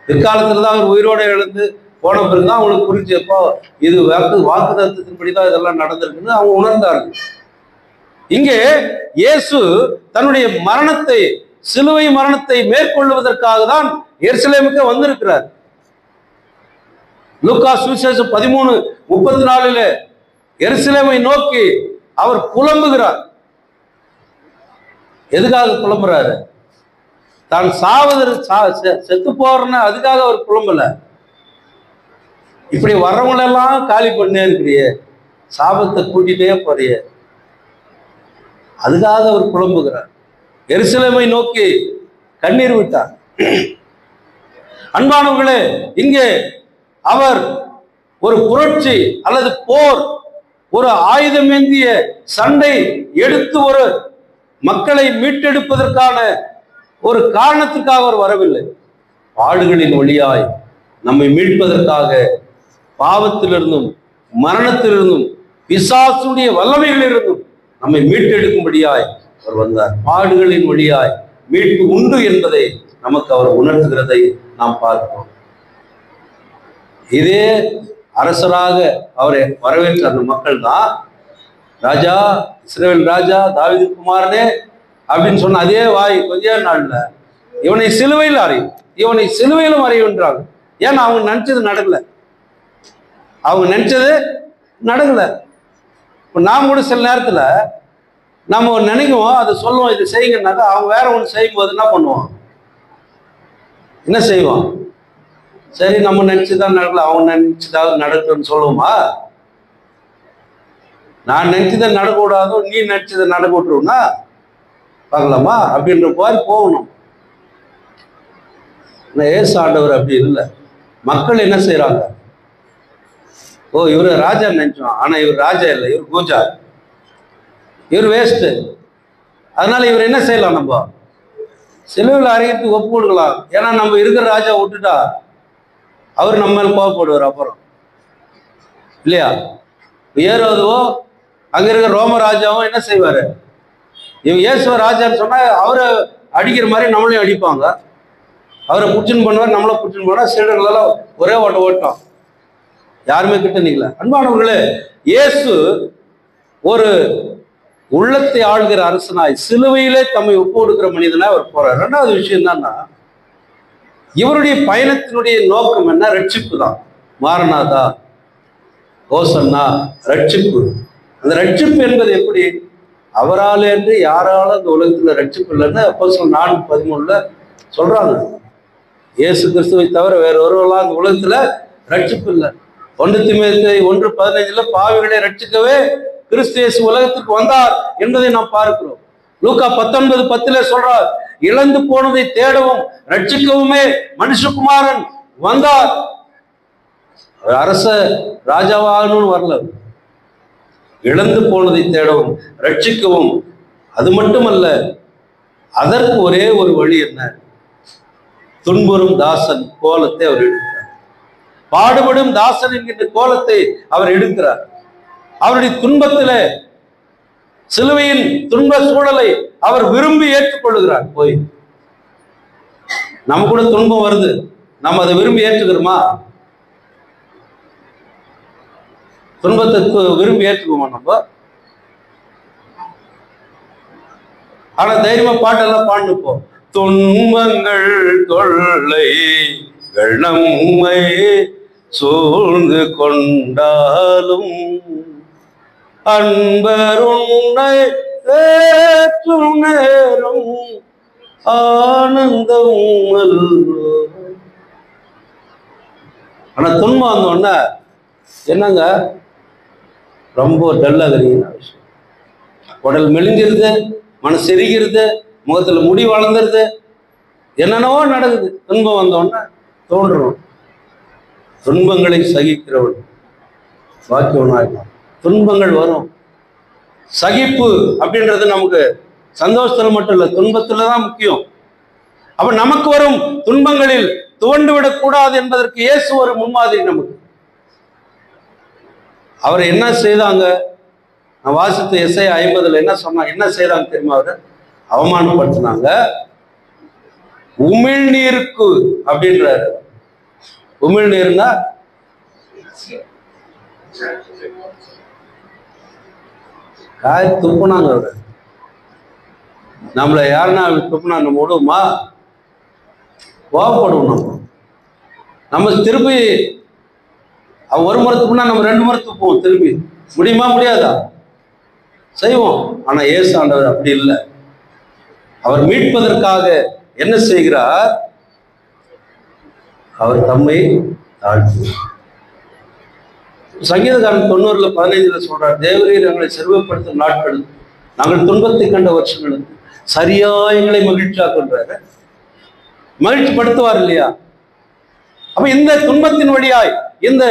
பிற்காலத்துல தான் அவர் உயிரோட எழுந்து போன பிறகுதான் அவங்களுக்கு புரிஞ்சப்போ இது வாக்குதத்தின்படிதான் இதெல்லாம் நடந்திருக்குன்னு அவங்க உணர்ந்தார்கள். இங்கே இயேசு தன்னுடைய மரணத்தை, சிலுவை மரணத்தை மேற்கொள்வதற்காக தான் எருசலேமுக்கு வந்திருக்கிறார். லூக்கா சுவிசேஷம் 13:34 எருசலேமை நோக்கி அவர் புலம்புகிறார். எதுக்காக புலம்புறாரு? தான் செத்து போறன்னு அதுக்காக அவர் புலம்பல. இப்படி வர்றவங்களெல்லாம் காலி பண்ணே இருக்கிறியே, சாபத்தை கூட்டிட்டே போறிய, அதுக்காக அவர் புலம்புகிறார். எருசலேமை நோக்கி கண்ணீர் விட்டார். அன்பானவர்களே, இங்கே அவர் ஒரு புரட்சி அல்லது போர், ஒரு ஆயுதமேந்திய சண்டை எடுத்து ஒரு மக்களை மீட்டெடுப்பதற்கான ஒரு காரணத்திற்காக அவர் வரவில்லை. பாடுகளின் வழியாய் நம்மை மீட்பதற்காக, பாவத்திலிருந்தும் மரணத்திலிருந்தும் பிசாசுடைய வல்லமைகளிலிருந்தும் நம்மை மீட்டெடுக்கும்படியாய் அவர் வந்தார். பாடுகளின் வழியாய் மீட்பு உண்டு என்பதை நமக்கு அவர் உணர்த்துகிறதை நாம் பார்க்கிறோம். இதே அரசராக அவரை வரவேற்ற அந்த மக்கள் தான் ராஜா, இஸ்ரவேல் ராஜா, தாவீது குமாரனே அப்படின்னு சொன்ன அதே வாய் கொஞ்ச நாள்ல இவனை சிலுவையில் அறையும், இவனை சிலுவையிலும் அறையுன்றாங்க. ஏன்னா அவங்க நினைச்சது நடக்கல. அவங்க நினைச்சது நடக்கல. இப்போ நாம் கூட சில நேரத்துல நம்ம நினைக்குவோம், அதை சொல்லுவோம், இது செய்யுங்கன்னாக்கா அவங்க வேற ஒன்று செய்யும் போது என்ன பண்ணுவோம்? என்ன செய்வோம்? சரி, நம்ம நினைச்சுதான் நடக்கல, அவங்க நினைச்சுதான் நடக்குன்னு சொல்லுவோமா? நான் நினைச்சதை நடக்கக்கூடாதோ, நீ நினைச்சதை நடக்க விட்டுருவோம்னா பார்க்கலாமா அப்படின்ற மாதிரி போகணும். ஏசு ஆண்டவர் அப்படி இல்லை. மக்கள் என்ன செய்யறாங்க? ஓ, இவரு ராஜா நினைச்சோம், ஆனா இவர் ராஜா இல்லை, இவர் பூஜா, இவர் வேஸ்ட். அதனால இவர் என்ன செய்யலாம்? நம்ம சிலுவையில் அறையத்துக்கு ஒப்பு கொடுக்கலாம். ஏன்னா நம்ம இருக்கிற ராஜா விட்டுட்டா அவர் நம்ம மேல கோவப்படுவார் அப்புறம், இல்லையா? ஏரோதுவோ அங்க இருக்கிற ரோம ராஜாவும் என்ன செய்வாரு? இவன் இயேசுவ ராஜான்னு சொன்னா அவரை அடிக்கிற மாதிரி நம்மளையும் அடிப்பாங்க. அவரை புடிச்சுன்னு பண்ணுவார், நம்மளை புடிச்சுன்னு போனா சீடர்களெல்லாம் ஒரே ஓட்டம், யாருமே கிட்ட நிக்கல. அன்பானவர்களே, இயேசு ஒரு உள்ளத்தை ஆள்கிற அரசனாய் சிலுவையிலே தம்மை ஒப்பு கொடுக்கிற மனிதனா அவர் போறார். ரெண்டாவது விஷயம் என்னன்னா, இவருடைய பயணத்தினுடைய நோக்கம் என்ன? ரட்சிப்பு தான். மாரநாதா, ஓசன்னா, ரட்சிப்பு. அந்த ரட்சிப்பு என்பது எப்படி? அவரால் என்று யாராலும் அந்த உலகத்துல ரட்சிப்பு இல்லைன்னு அப்போஸ்தலர் 4:13 சொல்றாங்க. இயேசு கிறிஸ்துவை தவிர வேற ஒருவரெல்லாம் அந்த உலகத்துல ரட்சிப்பு இல்லை. 1 தீமோத்தேயு 1:15 பாவிகளை ரட்சிக்கவே கிறிஸ்து இயேசு உலகத்துக்கு வந்தார் என்பதை நாம் பார்க்கிறோம். லூக்கா 19:10 சொல்றார், இழந்து போனதை தேடவும் ரட்சிக்கவுமே மனுஷகுமாரன் வந்தார். அரச ராஜாவாகணும்னு வரல, இழந்து போனதை தேடவும் ரட்சிக்கவும். அது மட்டுமல்ல, அதற்கு ஒரே ஒரு வழி என்ன? துன்புறும் தாசன் கோலத்தை அவர் எடுக்கிறார். பாடுபடும் தாசன் என்கின்ற கோலத்தை அவர் எடுக்கிறார். அவருடைய துன்பத்தில, சிலுவையின் துன்ப சூழலை அவர் விரும்பி ஏற்றுக்கொள்ளுகிறார். போய் நம்ம கூட துன்பம் வருது, நம்ம அதை விரும்பி ஏற்றுக்கிறோமா? துன்பத்தை விரும்பி ஏற்றுக்குவோமா நம்ம? ஆனா தைரியமா பாட்டெல்லாம் பாண்டுப்போம். துன்பங்கள் தொல்லைகள் நம்மை சூழ்ந்து கொண்டாலும் அன்பருணை ஏற்றும் நேரம் ஆனந்தம் அல்லோ. ஆனா துன்பம் வந்தோடனே என்னங்க ரொம்ப டல்லாகிறீங்க, உடல் மெலிஞ்சிருது, மனசு எரிகிறது, முகத்துல முடி வளர்ந்துருது, என்னென்னவோ நடக்குது. துன்பம் வந்தோடனே தோன்றணும், துன்பங்களை சகிக்கிறவன் பாக்கியவனாகலாம். துன்பங்கள் வரும். சகிப்பு அப்படின்றது நமக்கு சந்தோஷத்துல மட்டும் இல்லை, துன்பத்துலதான் முக்கியம். அப்ப நமக்கு வரும் துன்பங்களில் துவண்டு விடக்கூடாது என்பதற்கு இயேசு ஒரு முன்மாதிரி நமக்கு. அவர் என்ன செய்தாங்க? நான் வாசித்த எஸ்ஐயா 50 என்ன சொன்னாங்க, என்ன செய்தாங்க தெரியுமா? அவர் அவமானப்படுத்தினாங்க. உமிழ்நீருக்கு அப்படின்றாரு. உமிழ்நீர்னா காய் துப்புனாங்க. அவரு நம்மளை யாருன்னா துப்புனா நம்ம விடுவோமா? கோவப்படுவோம். நம்ம திருப்பி அவன் ஒரு முறை துப்புனா நம்ம 2 முறை துப்புவோம். திருப்பி முடியுமா? முடியாதா? செய்வோம். ஆனா இயேசு ஆண்டவர் அப்படி இல்லை. அவர் மீட்பதற்காக என்ன செய்கிறார்? அவர் தம்மை தாழ்த்தி. சங்கீதக்காரன் 90:15 சொல்றார், தேவரீர் எங்களை செல்வப்படுத்தும் நாட்கள், நாங்கள் துன்பத்தை கண்ட வருஷங்களுக்கு சரியா எங்களை மகிழ்ச்சியாக்குன்றாரு. மகிழ்ச்சி படுத்துவார் இல்லையா? அப்ப இந்த துன்பத்தின் வழியாய், இந்த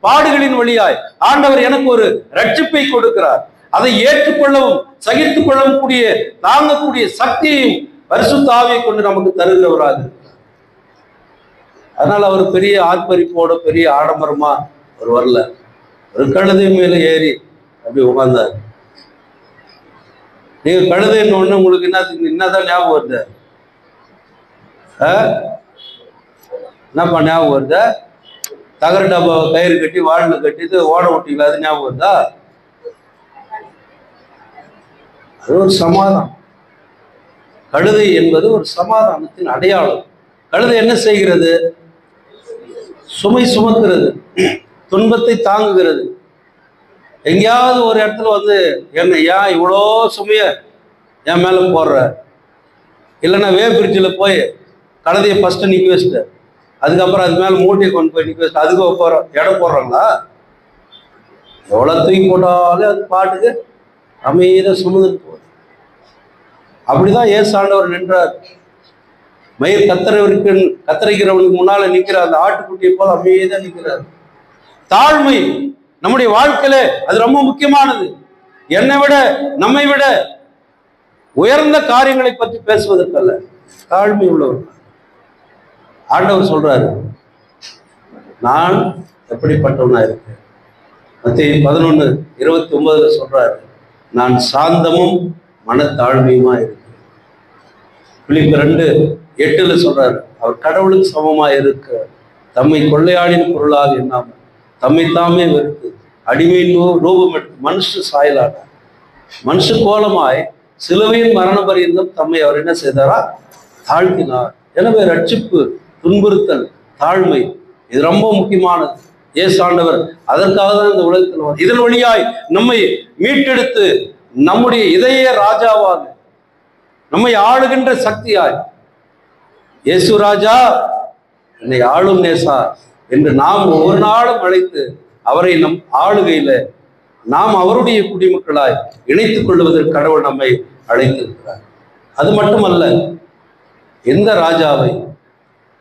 பாடுகளின் வழியாய் ஆண்டவர் எனக்கு ஒரு ரட்சிப்பை கொடுக்கிறார். அதை ஏற்றுக்கொள்ளவும் சகித்துக் கொள்ளவும் கூடிய தாங்கக்கூடிய சக்தியையும் பரிசுத்த ஆவியை கொண்டு நமக்கு தருகிறவராக இருக்கிறார். அதனால அவர் பெரிய ஆர்ப்பரிப்போட பெரிய ஆடம்பரமா அவர் வரல. ஒரு கழுதை மேல ஏறி அப்படி உட்கார்ந்தார். நீங்க கழுதைன்னு ஒண்ணு உங்களுக்கு என்னதான் ஞாபகம் வருது? என்னப்பா ஞாபகம் வருது? தகர டப்பா கயிறு கட்டி வாழ்ந்து கட்டிட்டு ஓட விட்டீங்களா? அது ஞாபகம் வருதா? அது ஒரு சமாதானம். கழுதை என்பது ஒரு சமாதானத்தின் அடையாளம். கழுதை என்ன செய்கிறது? சுமை சுமக்கிறது, துன்பத்தை தாங்குகிறது. எங்கேயாவது ஒரு இடத்துல வந்து என்ன ஏன் இவ்வளோ சுமைய என் மேல போடுற, இல்லைன்னா பிரிட்ஜில் போய் கழுதையை ஃபர்ஸ்ட் நிற்க வச்சுட்டு அதுக்கப்புறம் அது மேலே மூட்டையை கொண்டு போய் நிற்க வச்சுட்டு அதுக்கு போகிறோம் இடம் போடுறாங்களா? எவ்வளோ தூக்கி போட்டாலும் அது பாட்டுக்கு அமைதியாக சுமந்துட்டு போகுது. அப்படிதான் இயேசு ஆண்டவர் நின்றார். மயிர் கத்தரிக்கிறவனுக்கு முன்னால நிற்கிற அந்த ஆட்டுக்குட்டியை போல அமைதியா நிற்கிறார். தாழ்மை நம்முடைய வாழ்க்கையில அது ரொம்ப முக்கியமானது. என்னை விட நம்மை விட உயர்ந்த காரியங்களை பற்றி பேசுவதற்கல்ல, தாழ்மை உள்ளவர். ஆண்டவர் சொல்றாரு, நான் எப்படிப்பட்டவனா இருக்கேன். மத்தேயு 11:29 சொல்றாரு, நான் சாந்தமும் மனத்தாழ்மையுமா இருக்கேன். பிலிப்பியர் 2:8 சொல்றாரு, அவர் கடவுளுக்கு சமமா இருக்க தம்மை கொள்ளையாடின் பொருளாக எண்ணாமல் தம்மை தாமே வெறுத்து அடிமையின் ரூபம் எடுத்து மனுஷ சாயலான மனுஷ கோலமாய் சிலுவையின் மரண பரியந்தம் தம்மை அவர் என்ன செய்தாரா? தாழ்த்தினார். எனவே ரட்சிப்பு, துன்புறுத்தல், தாழ்மை இது ரொம்ப முக்கியமானது. இயேசு ஆண்டவர் அதற்காக தான் இந்த உலகத்தில் இதன் வழியாய் நம்மை மீட்டெடுத்து நம்முடைய இதய ராஜாவாக நம்மை ஆளுகின்ற சக்தியாய், இயேசு ராஜா என்னை ஆளும் நேசா என்று நாம் ஒவ்வொரு நாளும் அழைத்து அவரை நம் ஆளுகையில நாம் அவருடைய குடிமக்களாய் இணைத்துக் கொள்வதற்கு கடவுள் நம்மை அழைத்திருக்கிறார். அது மட்டுமல்ல, எந்த ராஜாவை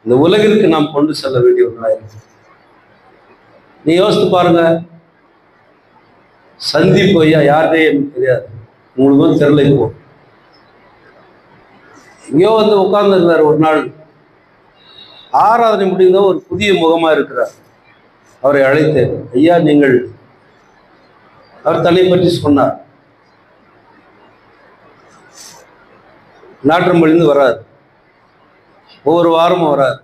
இந்த உலகிற்கு நாம் கொண்டு செல்ல வேண்டியவர்களாயிருக்கிறோம். நீ யோசித்து பாருங்க. சந்திப்பு ஐயா யாருனே எனக்கு தெரியாது, உங்களுக்கும் தெரியல. இப்போ எங்கேயோ வந்து உட்கார்ந்துருந்தார். ஒரு நாள் ஆராதனை முடிந்த ஒரு புதிய முகமா இருக்கிறார். அவரை அழைத்தேன். ஐயா நீங்கள், அவர் தன்னை பற்றி சொன்னார். நாற்றம்பள்ளிருந்து வர்றார். ஒவ்வொரு வாரமும் வராரு,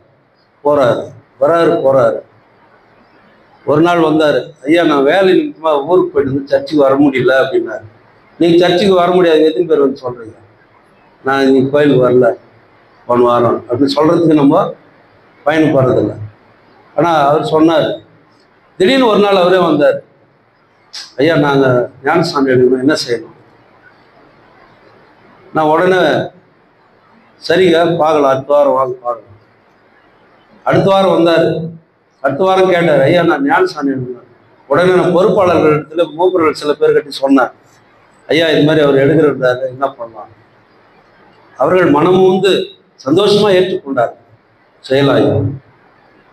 போறாரு, வராரு, போறாரு. ஒரு நாள் வந்தார், ஐயா நான் வேலை நிமித்தமாக ஊருக்கு போயிட்டு சர்ச்சுக்கு வர முடியல அப்படின்னாரு. நீங்கள் சர்ச்சுக்கு வர முடியாது, எத்தனை பேர் வந்து சொல்கிறீங்க? நான் இன்னைக்கு கோயிலுக்கு வரல, போன வாரம் அப்படின்னு சொல்கிறதுக்கு நம்ம பயணப்படுறதில்லை. ஆனால் அவர் சொன்னார். திடீர்னு ஒரு நாள் அவரே வந்தார், ஐயா நாங்கள் ஞானஸ்நானம் எடுக்கணும், என்ன செய்யணும்? நான் உடனே சரிங்க பார்க்கலாம், அடுத்த வாரம் வாங்க பார்க்கலாம். அடுத்த வாரம் வந்தார். அடுத்த வாரம் கேட்டார், ஐயா நான் ஞானஸ்நானம் எடுக்கணும். உடனே நான் பொறுப்பாளர்கள் இடத்துல மூப்பர்கள் சில பேர் கட்டி சொன்னேன், ஐயா இது மாதிரி அவர் எடுக்கிறாரு, என்ன பண்ணலாம்? அவர்கள் மனம் வந்து சந்தோஷமாக ஏற்றுக்கொண்டார். செயலாக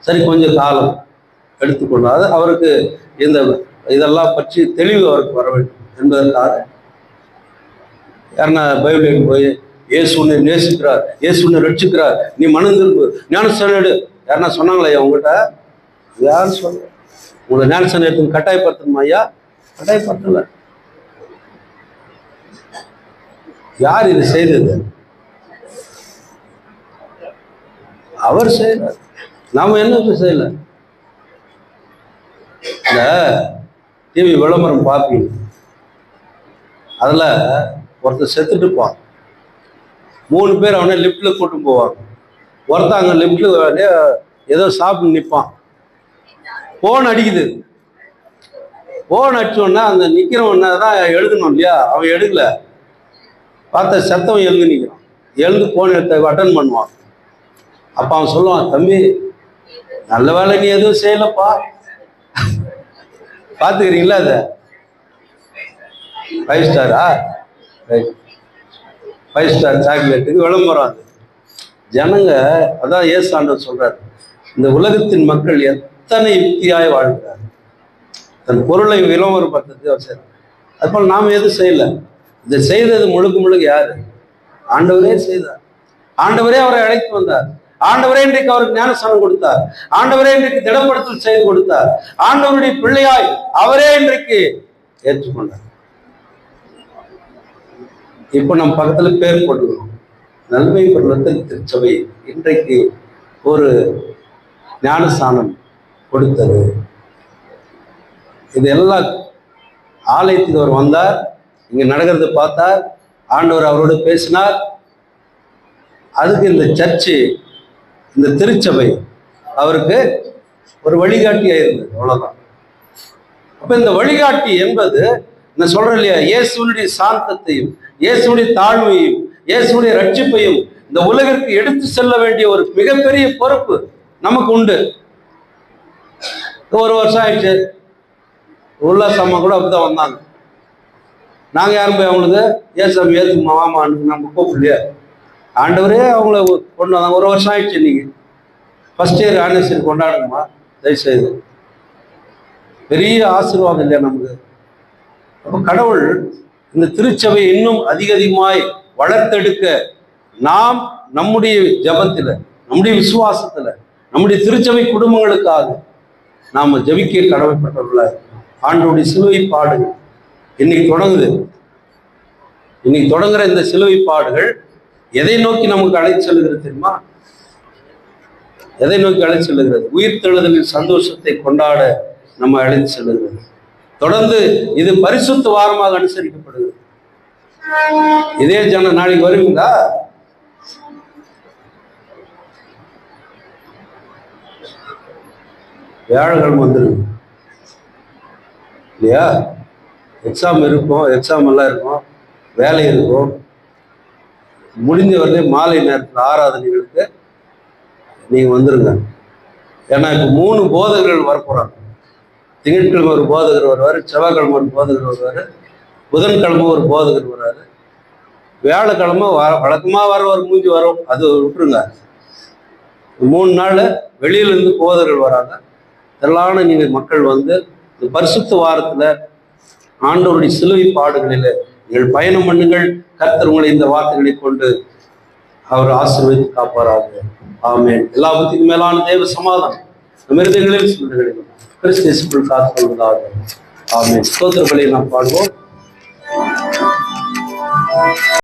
சரி கொஞ்சம் காலம் எடுத்துக்கொண்டார். அவருக்கு இந்த இதெல்லாம் பற்றி தெளிவு அவருக்கு வர வேண்டும் என்பதற்காக யாருன்னா பைபிள் போய் இயேசு உன்னை நேசிக்கிறார், இயேசு உன்னை ரட்சிக்கிறார், நீ மனம் திரும்பு, ஞானஸ்நானம் எடு யாருன்னா சொன்னாங்களா ஐயா உங்கள்கிட்ட? யாரும் சொல்ல. உங்களை ஞானஸ்நானம் எடுத்து கட்டாயப்படுத்தணுமா ஐயா? கட்டாயப்படுத்தல. யார் இது செய்தது? அவர் செய்யறார், நாம என்ன செய்யல. இந்த டிவி விளம்பரம் பார்ப்பீங்க, அதுல ஒருத்தர் செத்துட்டு போவான், 3 பேர் அவனை லிப்ட்ல கூட்டு போவாங்க. ஒருத்தன் அங்க லிப்ட்ல ஏதோ சாப்பிட்டு நிற்பான், போன் அடிக்குது. போன் அடிச்சோன்னா அந்த நிக்கிறவன தான் எழுதணும் இல்லையா, அவன் எடுக்கல. பார்த்த சத்தம் எழுந்து நிற்கிறான், எழுந்து போன் எடுத்து அட்டன் பண்ணுவான். அப்ப அவன் சொல்லுவான், தம்பி நல்ல வேலை நீ எதுவும் செய்யலப்பா. பார்த்துக்கிறீங்களா? அதை 5 ஸ்டாரா, 5 ஸ்டார் சாக்லேட்டுக்கு விளம்பரம். அது ஜனங்க அதான் ஏசு ஆண்டவர் சொல்றாரு, இந்த உலகத்தின் மக்கள் எத்தனை யுக்தியாய் வாழ்கிறார், தன் பொருளை விளம்பரப்படுத்துறது அவர் செய்யறார். அதுபோல் நாம் எதுவும் செய்யல. இதை செய்தது முழுக்க முழுக்க யாரு? ஆண்டவரே செய்தார். ஆண்டவரே அவரை அழைத்து வந்தார். ஆண்டவரே இன்றைக்கு அவருக்கு ஞானஸ்நானம் கொடுத்தார். ஆண்டவரே இன்றைக்கு திடப்படுத்தல் செய்து கொடுத்தார். ஆண்டவருடைய பிள்ளையாய் அவரே இன்றைக்கு ஏற்றுக்கொண்டார். இப்போ நம்ம பக்கத்துல பேர் போட்டுக்கிறோம், நன்மை பருவத்தில் திருச்சபை இன்றைக்கு ஒரு ஞானஸ்நானம் கொடுத்தது. இது எல்லாம் ஆலயத்துக்கு அவர் வந்தார், இங்க நடக்கிறத பார்த்தார், ஆண்டவர் அவரோடு பேசினார். அதுக்கு இந்த சர்ச்சு, இந்த திருச்சபை அவருக்கு ஒரு வழிகாட்டியா இருந்தது, அவ்வளவுதான். அப்ப இந்த வழிகாட்டி என்பது நான் சொல்றேன் இல்லையா, இயேசுடைய சாந்தத்தையும் இயேசுடைய தாழ்மையும் இயேசுடைய ரட்சிப்பையும் இந்த உலகிற்கு எடுத்து செல்ல வேண்டிய ஒரு மிகப்பெரிய பொறுப்பு நமக்கு உண்டு. 1 வருஷம் ஆயிடுச்சு, உல்லாசம்மா கூட அப்படிதான் வந்தாங்க. நாங்க யாரும் போய் அவங்களுக்கு ஏசாமி ஏத்துமா வாமான்னு நம்ம கூப்பிடலையா? ஆண்டவரே அவங்கள கொண்டு வந்தாங்க. 1 வருஷம் ஆயிடுச்சு. இன்னைக்கு ஃபர்ஸ்ட் இயர் ஆனிவர்சரி கொண்டாடுங்கம்மா தயவுசெய்து. பெரிய ஆசீர்வாதம் இல்லையா நமக்கு? அப்போ கடவுள் இந்த திருச்சபை இன்னும் அதிகமாய் வளர்த்தெடுக்க நாம் நம்முடைய ஜபத்துல, நம்முடைய விசுவாசத்துல, நம்முடைய திருச்சபை குடும்பங்களுக்காக நாம ஜபிக்க கடமைப்பட்டவர்கள. ஆண்டவருடைய சிலுவை பாடுகள் இன்னைக்கு தொடங்குது. இன்னைக்கு தொடங்குற இந்த சிலுவை பாடுகள் எதை நோக்கி நமக்கு அழைத்து செல்கிறது தெரியுமா? எதை நோக்கி அழைத்து செல்லுகிறது? உயிர்த்தெழுதலின் சந்தோஷத்தை கொண்டாட நம்ம அழைத்து செல்லுகிறது. தொடர்ந்து இது பரிசுத்த வாரமாக அனுசரிக்கப்படுகிறது. இதே நாளைக்கு வருவீங்களா? வியாழக்கிழமை வந்துருக்கு இல்லையா? எக்ஸாம் இருக்கும், எக்ஸாம் எல்லாம் இருக்கும், வேலை இருக்கும். முடிஞ்ச வரலே மாலை நேரத்தில் ஆராதனைகளுக்கு நீங்க வந்துருங்க. ஏன்னா இப்போ 3 போதகர்கள் வரப்போறாங்க. திங்கட்கிழமை ஒரு போதகர் வருவார், செவ்வாய்க்கிழமை ஒரு போதகர் வருவார், புதன்கிழமை ஒரு போதகர் வர்றாரு, வியாழக்கிழமை வழக்கமா வர ஒரு மூஞ்சி வரும், அது விட்டுருங்க. 3 நாள் வெளியிலேருந்து போதகர்கள் வராங்க. இதெல்லாம் நீங்கள் மக்கள் வந்து இந்த பரிசுத்த வாரத்துல ஆண்டவருடைய சிலுவை பாடுகளில் நீங்கள் பயணம் பண்ணுங்கள். கர்த்தர் உங்களை இந்த வார்த்தைகளை கொண்டு அவர் ஆசீர்வதித்து காப்பாராக. ஆமென். எல்லாவற்றுக்கும் மேலான தேவ சமாதானம் நம் இருதயங்களில் சிந்தனைகளில் கிறிஸ்து இயேசுவுக்குள் காத்துக்கொள்வதாக. ஆமென். ஸ்தோத்திர பலியை நாம் பாடுவோம்.